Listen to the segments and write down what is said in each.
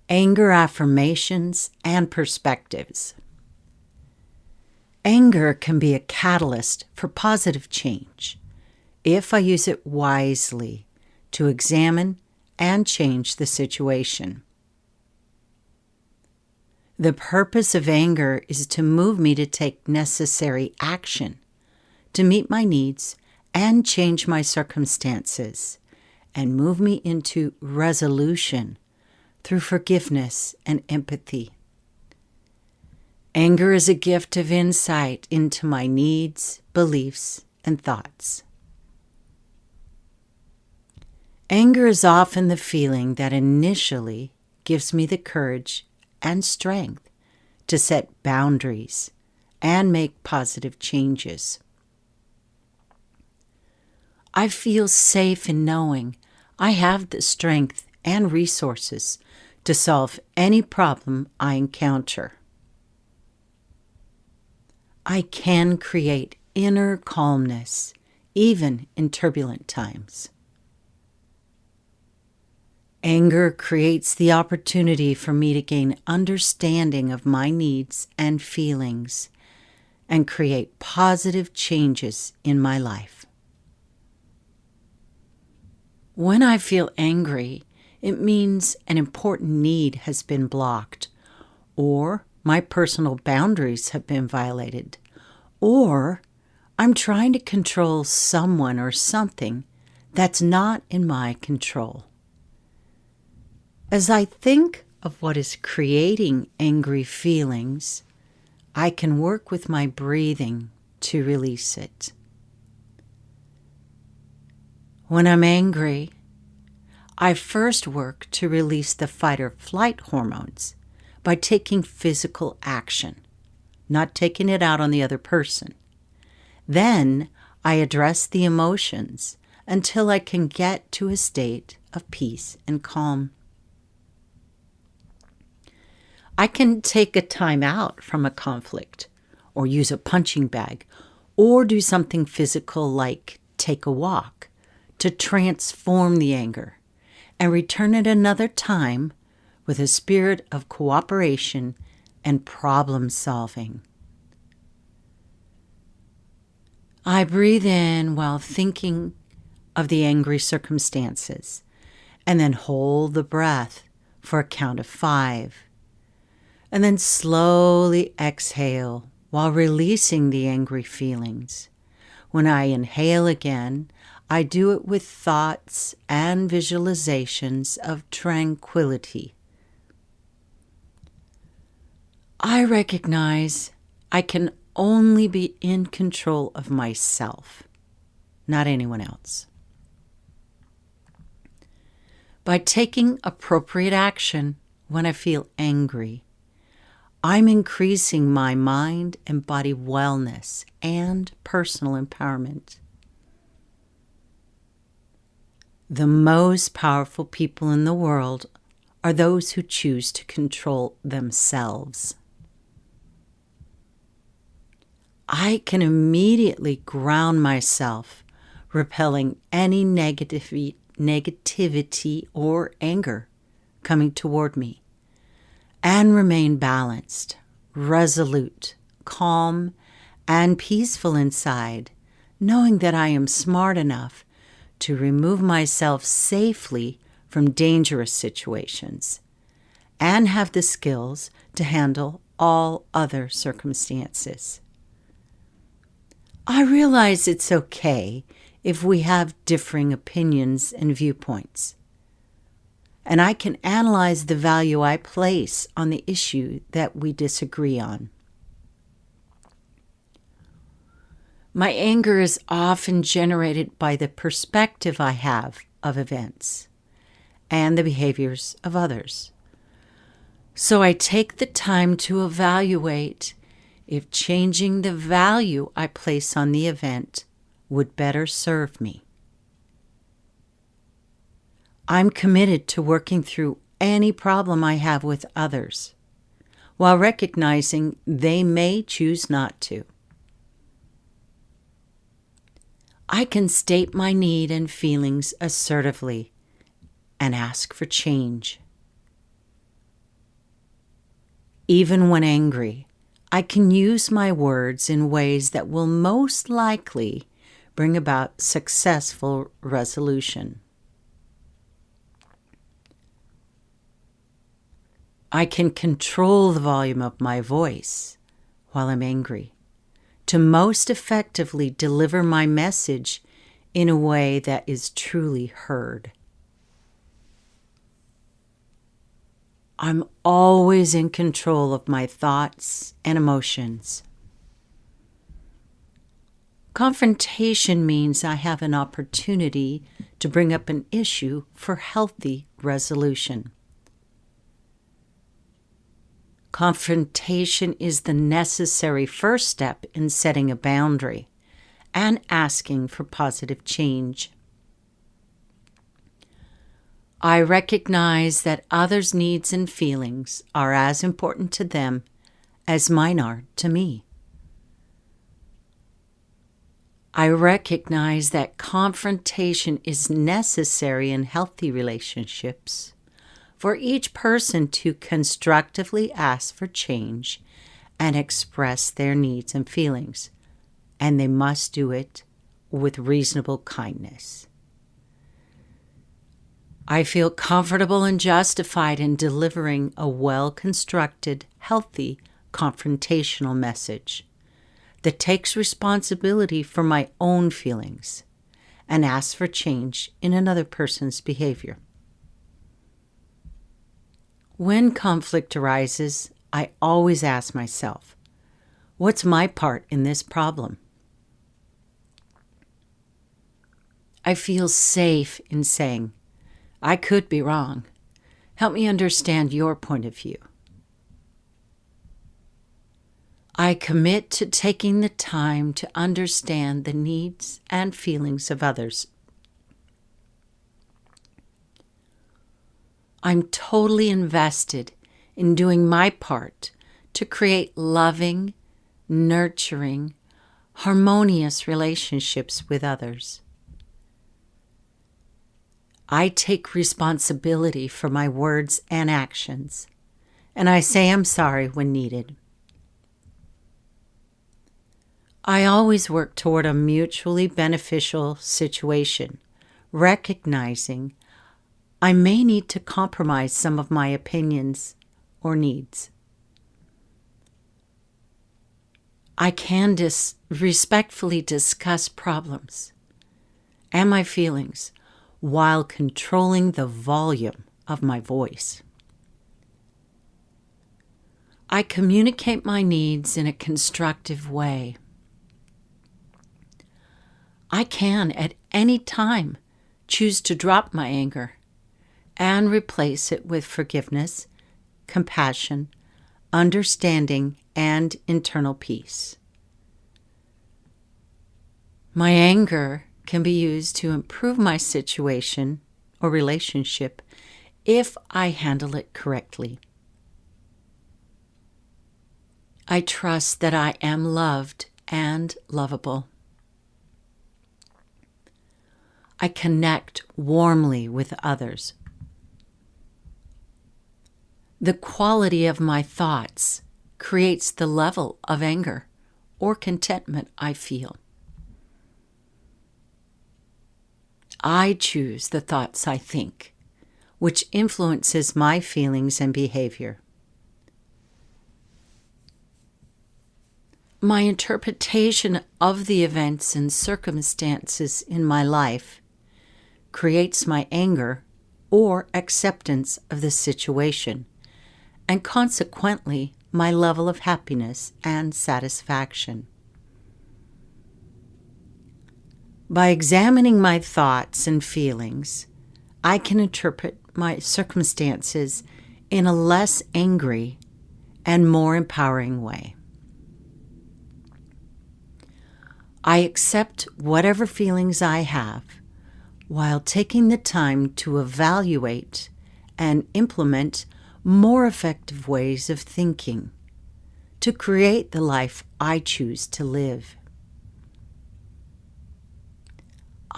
Anger affirmations and perspectives. Anger can be a catalyst for positive change if I use it wisely to examine and change the situation. The purpose of anger is to move me to take necessary action, to meet my needs and change my circumstances, and move me into resolution through forgiveness and empathy. Anger is a gift of insight into my needs, beliefs, and thoughts. Anger is often the feeling that initially gives me the courage and strength to set boundaries and make positive changes. I feel safe in knowing I have the strength and resources to solve any problem I encounter. I can create inner calmness even in turbulent times. Anger creates the opportunity for me to gain understanding of my needs and feelings and create positive changes in my life. When I feel angry, it means an important need has been blocked, or my personal boundaries have been violated, or I'm trying to control someone or something that's not in my control. As I think of what is creating angry feelings, I can work with my breathing to release it. When I'm angry, I first work to release the fight or flight hormones by taking physical action, not taking it out on the other person. Then I address the emotions until I can get to a state of peace and calm. I can take a time out from a conflict, or use a punching bag, or do something physical like take a walk to transform the anger and return it another time with a spirit of cooperation and problem solving. I breathe in while thinking of the angry circumstances and then hold the breath for a count of 5. And then slowly exhale while releasing the angry feelings. When I inhale again, I do it with thoughts and visualizations of tranquility. I recognize I can only be in control of myself, not anyone else. By taking appropriate action when I feel angry, I'm increasing my mind and body wellness and personal empowerment. The most powerful people in the world are those who choose to control themselves. I can immediately ground myself, repelling any negativity or anger coming toward me, and remain balanced, resolute, calm, and peaceful inside, knowing that I am smart enough to remove myself safely from dangerous situations and have the skills to handle all other circumstances. I realize it's okay if we have differing opinions and viewpoints, and I can analyze the value I place on the issue that we disagree on. My anger is often generated by the perspective I have of events and the behaviors of others. So I take the time to evaluate if changing the value I place on the event would better serve me. I'm committed to working through any problem I have with others, while recognizing they may choose not to. I can state my need and feelings assertively and ask for change. Even when angry, I can use my words in ways that will most likely bring about successful resolution. I can control the volume of my voice while I'm angry to most effectively deliver my message in a way that is truly heard. I'm always in control of my thoughts and emotions. Confrontation means I have an opportunity to bring up an issue for healthy resolution. Confrontation is the necessary first step in setting a boundary and asking for positive change. I recognize that others' needs and feelings are as important to them as mine are to me. I recognize that confrontation is necessary in healthy relationships for each person to constructively ask for change and express their needs and feelings, and they must do it with reasonable kindness. I feel comfortable and justified in delivering a well-constructed, healthy, confrontational message that takes responsibility for my own feelings and asks for change in another person's behavior. When conflict arises, I always ask myself, what's my part in this problem? I feel safe in saying, I could be wrong. Help me understand your point of view. I commit to taking the time to understand the needs and feelings of others. I'm totally invested in doing my part to create loving, nurturing, harmonious relationships with others. I take responsibility for my words and actions, and I say I'm sorry when needed. I always work toward a mutually beneficial situation, recognizing I may need to compromise some of my opinions or needs. I can respectfully discuss problems and my feelings while controlling the volume of my voice. I communicate my needs in a constructive way. I can at any time choose to drop my anger and replace it with forgiveness, compassion, understanding, and internal peace. My anger can be used to improve my situation or relationship if I handle it correctly. I trust that I am loved and lovable. I connect warmly with others. The quality of my thoughts creates the level of anger or contentment I feel. I choose the thoughts I think, which influences my feelings and behavior. My interpretation of the events and circumstances in my life creates my anger or acceptance of the situation, and consequently my level of happiness and satisfaction. By examining my thoughts and feelings, I can interpret my circumstances in a less angry and more empowering way. I accept whatever feelings I have while taking the time to evaluate and implement more effective ways of thinking to create the life I choose to live.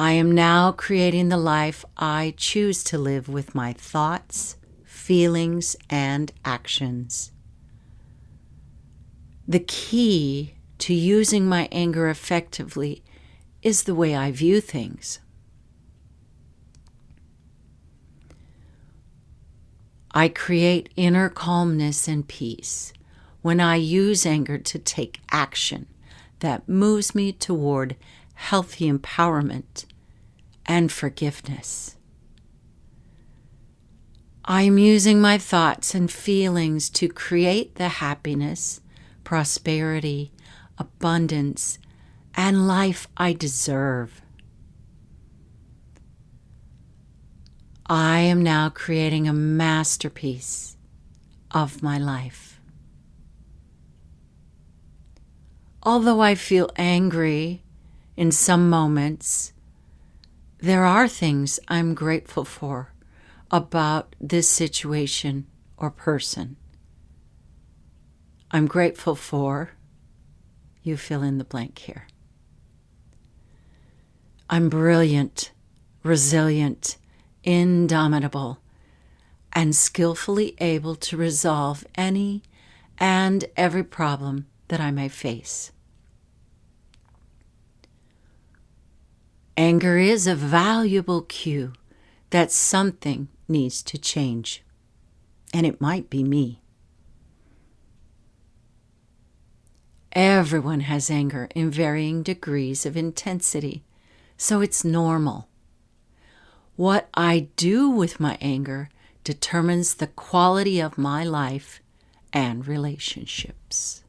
I am now creating the life I choose to live with my thoughts, feelings, and actions. The key to using my anger effectively is the way I view things. I create inner calmness and peace when I use anger to take action that moves me toward healthy empowerment and forgiveness. I am using my thoughts and feelings to create the happiness, prosperity, abundance, and life I deserve. I am now creating a masterpiece of my life. Although I feel angry in some moments, there are things I'm grateful for about this situation or person. I'm grateful for, you fill in the blank here. I'm brilliant, resilient, indomitable, and skillfully able to resolve any and every problem that I may face. Anger is a valuable cue that something needs to change, and it might be me. Everyone has anger in varying degrees of intensity, so it's normal. What I do with my anger determines the quality of my life and relationships.